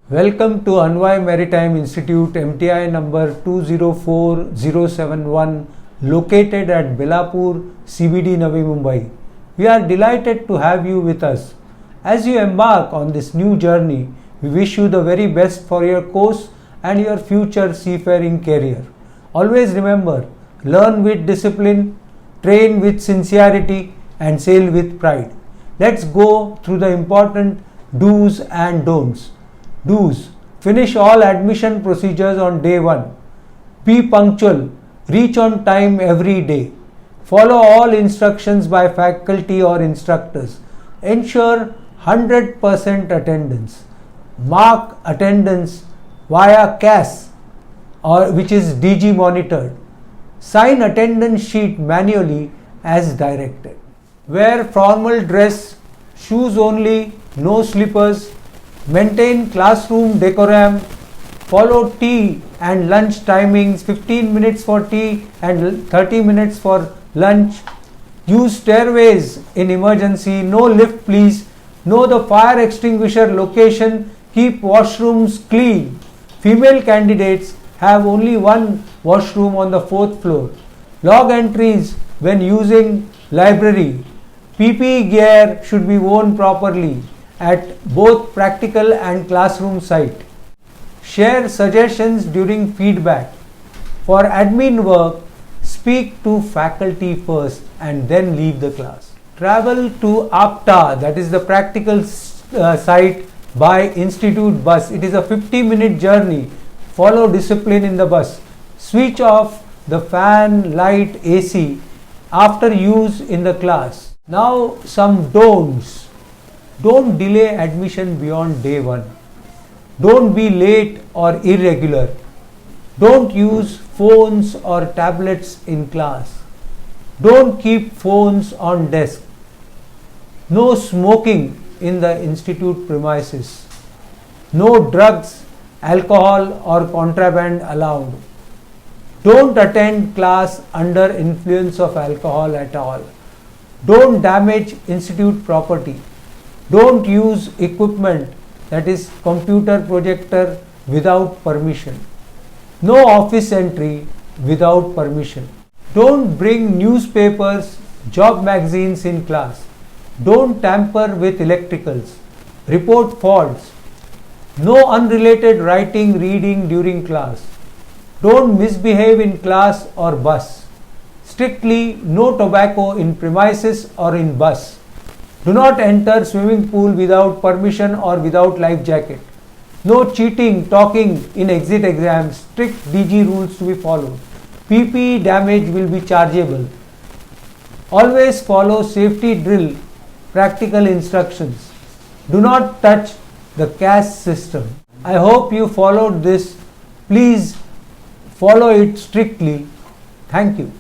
Welcome to ANVAY Maritime Institute MTI number 204071 located at Belapur, CBD, Navi Mumbai. We are delighted to have you with us. As you embark on this new journey, we wish you the very best for your course and your future seafaring career. Always remember, learn with discipline, train with sincerity and sail with pride. Let's go through the important do's and don'ts. Do's: finish all admission procedures on day 1. Be punctual. Reach on time every day. Follow all instructions by faculty or instructors. Ensure 100% attendance. Mark attendance via CAS which is DG monitored. Sign attendance sheet manually as directed. Wear formal dress, shoes only, no slippers. Maintain classroom decorum. Follow tea and lunch timings, 15 minutes for tea and 30 minutes for lunch. Use stairways in emergency. No lift please. Know the fire extinguisher location. Keep washrooms clean. Female candidates have only one washroom on the 4th floor. Log entries when using library. PPE gear should be worn properly at both practical and classroom site. Share suggestions during feedback. For admin work, speak to faculty first and then leave the class. Travel to APTA, that is the practical site, by institute bus. It is a 50-minute journey. Follow discipline in the bus. Switch off the fan, light, AC after use in the class. Now some don'ts. Don't delay admission beyond day 1. Don't be late or irregular. Don't use phones or tablets in class. Don't keep phones on desk. No smoking in the institute premises. No drugs, alcohol or contraband allowed. Don't attend class under influence of alcohol at all. Don't damage institute property. Don't use equipment, that is computer projector, without permission. No office entry without permission. Don't bring newspapers, job magazines in class. Don't tamper with electricals. Report faults. No unrelated writing, reading during class. Don't misbehave in class or bus. Strictly no tobacco in premises or in bus. Do not enter swimming pool without permission or without life jacket. No cheating, talking in exit exams. Strict DG rules to be followed. PPE damage will be chargeable. Always follow safety drill, practical instructions. Do not touch the CAS system. I hope you followed this. Please follow it strictly. Thank you.